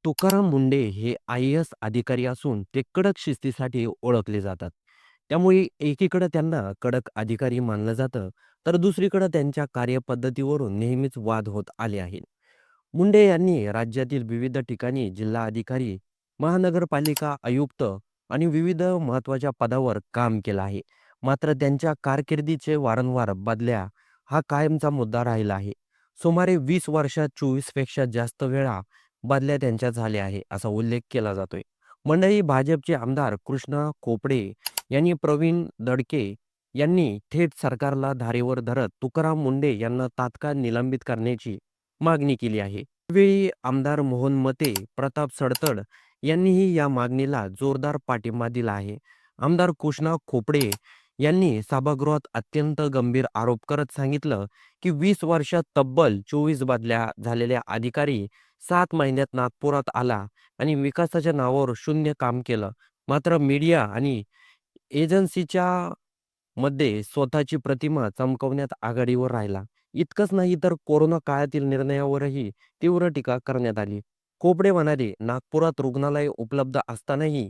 तुकाराम मुंडे हे IAS अधिकारी असून ते कडक शिस्तीसाठी ओळखले जातात. त्यामुळे एकीकडे त्यांना कडक अधिकारी मानलं जातं, तर दुसरीकडे त्यांच्या कार्यपद्धतीवरून नेहमीच वाद होत आले आहेत. मुंडे यांनी राज्यातील विविध ठिकाणी जिल्हा अधिकारी, महानगरपालिका आयुक्त आणि विविध महत्त्वाच्या पदावर काम केलं आहे. मात्र त्यांच्या कारकिर्दीचे वारंवार बदल्या हा कायमचा मुद्दा राहिला आहे. सुमारे 20 वर्षात 24 पेक्षा जास्त वेळा बदल्या त्यांच्या झाल्या आहे, असा उल्लेख केला जातोय. मंडळी भाजपचे आमदार कृष्णा खोपडे यांनी प्रवीण दडके यांनी थेट सरकारला धारेवर धरत तुकाराम मुंडे यांना तात्काळ निलंबित करण्याची मागणी केली आहे. यावेळी आमदार मोहन मते, प्रताप सरतड यांनीही या मागणीला जोरदार पाठिंबा दिला आहे. आमदार कृष्णा खोपडे यांनी सभागृहात अत्यंत गंभीर आरोप करत सांगितलं, की 20 वर्षात तब्बल 24 बदल्या झालेल्या अधिकारी 7 महिन्यात नागपुरात आला आणि विकासाच्या नावावर शून्य काम केलं. मात्र मीडिया आणि एजन्सीच्या मध्ये स्वतःची प्रतिमा चमकवण्यात आघाडीवर राहिला. इतकंच नाही तर कोरोना काळातील निर्णयावरही तीव्र टीका करण्यात आली. खोपडे म्हणाले, नागपुरात रुग्णालय उपलब्ध असतानाही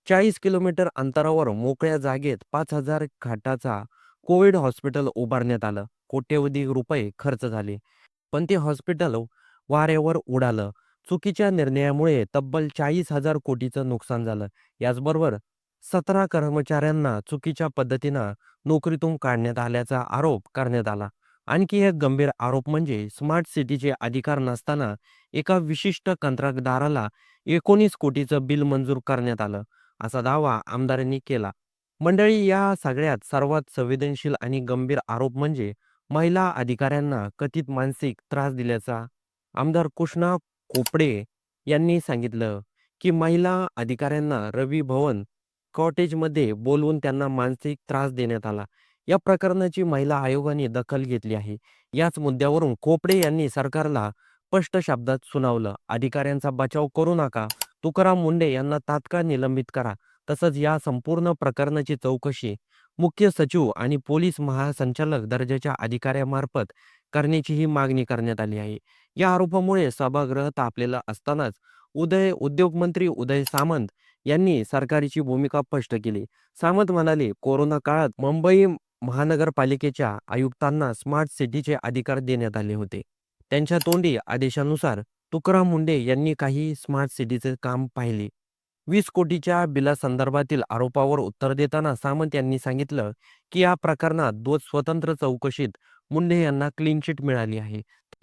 40 किलोमीटर अंतरावर मोकळ्या जागेत 5,000 खाटाचा कोविड हॉस्पिटल उभारण्यात आलं. कोट्यवधी रुपये खर्च झाले. पण ते हॉस्पिटल वाऱ्यावर उडालं. चुकीच्या निर्णयामुळे तब्बल 40,000 कोटीचं नुकसान झालं. याचबरोबर 17 कर्मचाऱ्यांना चुकीच्या पद्धतीनं नोकरीतून काढण्यात आल्याचा आरोप करण्यात आला. आणखी एक गंभीर आरोप म्हणजे स्मार्ट सिटीचे अधिकार नसताना एका विशिष्ट कंत्राटदाराला 19 कोटीचं बिल मंजूर करण्यात आलं, असा दावा आमदारांनी केला. मंडळी, या सगळ्यात सर्वात संवेदनशील आणि गंभीर आरोप म्हणजे महिला अधिकाऱ्यांना कथित मानसिक त्रास दिल्याचा. आमदार कृष्णा खोपडे यांनी सांगितलं, की महिला अधिकाऱ्यांना रवी भवन कॉटेजमध्ये बोलवून त्यांना मानसिक त्रास देण्यात आला. या प्रकरणाची महिला आयोगाने दखल घेतली आहे. याच मुद्द्यावरून खोपडे यांनी सरकारला स्पष्ट शब्दात सुनावलं, अधिकाऱ्यांचा बचाव करू नका. तुकाराम मुंडे यांना तात्काळ निलंबित करा. तसंच या संपूर्ण प्रकरणाची चौकशी मुख्य सचिव आणि पोलीस महासंचालक दर्जाच्या अधिकाऱ्यामार्फत करण्याचीही मागणी करण्यात आली आहे. या आरोपामुळे सभागृह तापलेलं असतानाच उद्योगमंत्री उदय सामंत यांनी सरकारची भूमिका स्पष्ट केली. सामंत म्हणाले, कोरोना काळात मुंबई महानगरपालिकेच्या आयुक्तांना स्मार्ट सिटीचे अधिकार देण्यात आले होते. त्यांच्या तोंडी आदेशानुसार तुकाराम मुंडे यांनी काही स्मार्ट सिटीचे काम पाहिले. 20 कोटीच्या बिलासंदर्भातील आरोपावर उत्तर देताना सामंत यांनी सांगितलं, की या प्रकरणात 2 स्वतंत्र चौकशीत मुंडे यांना क्लीन चिट मिळाली आहे.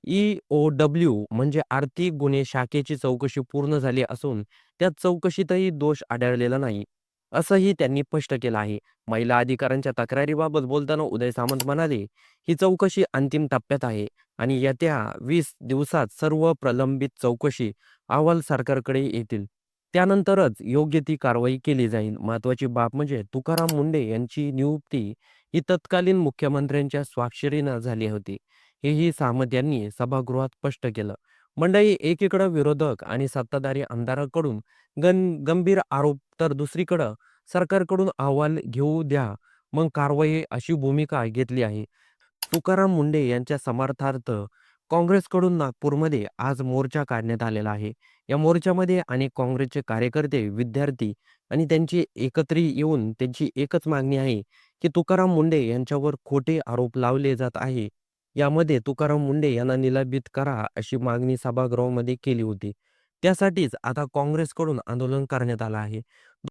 EOW म्हणजे आर्थिक गुन्हे शाखेची चौकशी पूर्ण झाली असून त्या चौकशीतही दोष आढळलेला नाही, असंही त्यांनी स्पष्ट केलं आहे. महिला अधिकाऱ्यांच्या तक्रारीबाबत बोलताना उदय सामंत म्हणाले, ही चौकशी अंतिम टप्प्यात आहे आणि येत्या 20 दिवसात सर्व प्रलंबित चौकशी अहवाल सरकारकडे येतील. त्यानंतरच योग्य ती कारवाई केली जाईल. महत्त्वाची बाब म्हणजे तुकाराम मुंडे यांची नियुक्ती ही तत्कालीन मुख्यमंत्र्यांच्या स्वाक्षरीनं झाली होती. हेही सामंत यांनी सभागृहात स्पष्ट केलं. मंडळी, एकीकडे विरोधक आणि सत्ताधारी आमदारांकडून गंभीर आरोप, तर दुसरीकडं सरकारकडून अहवाल घेऊ द्या, मग कारवाई अशी भूमिका घेतली आहे. तुकाराम मुंडे यांच्या समर्थनार्थ काँग्रेसकडून नागपूरमध्ये आज मोर्चा काढण्यात आलेला आहे. या मोर्चामध्ये अनेक काँग्रेसचे कार्यकर्ते, विद्यार्थी आणि त्यांची एकत्री येऊन त्यांची एकच मागणी आहे, की तुकाराम मुंडे यांच्यावर खोटे आरोप लावले जात आहे. यामध्ये तुकाराम मुंडे यांना निलंबित करा, अशी मागणी सभागृहामध्ये केली होती. त्यासाठीच आता काँग्रेसकडून आंदोलन करण्यात आलं आहे.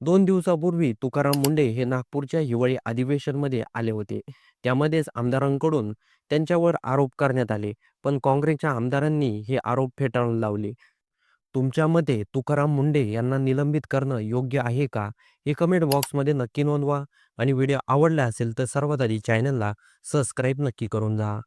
2 दिवसापूर्वी तुकाराम मुंडे हे नागपूरच्या हिवाळी अधिवेशनमध्ये आले होते. त्यामध्येच आमदारांकडून त्यांच्यावर आरोप करण्यात आले. पण काँग्रेसच्या आमदारांनी हे आरोप फेटाळून लावले. तुमच्या मते तुकाराम मुंडे यांना निलंबित करणं योग्य आहे का? हे कमेंट बॉक्समध्ये नक्की नोंदवा आणि व्हिडिओ आवडला असेल तर सर्वात आधी चॅनलला सबस्क्राईब नक्की करून जा.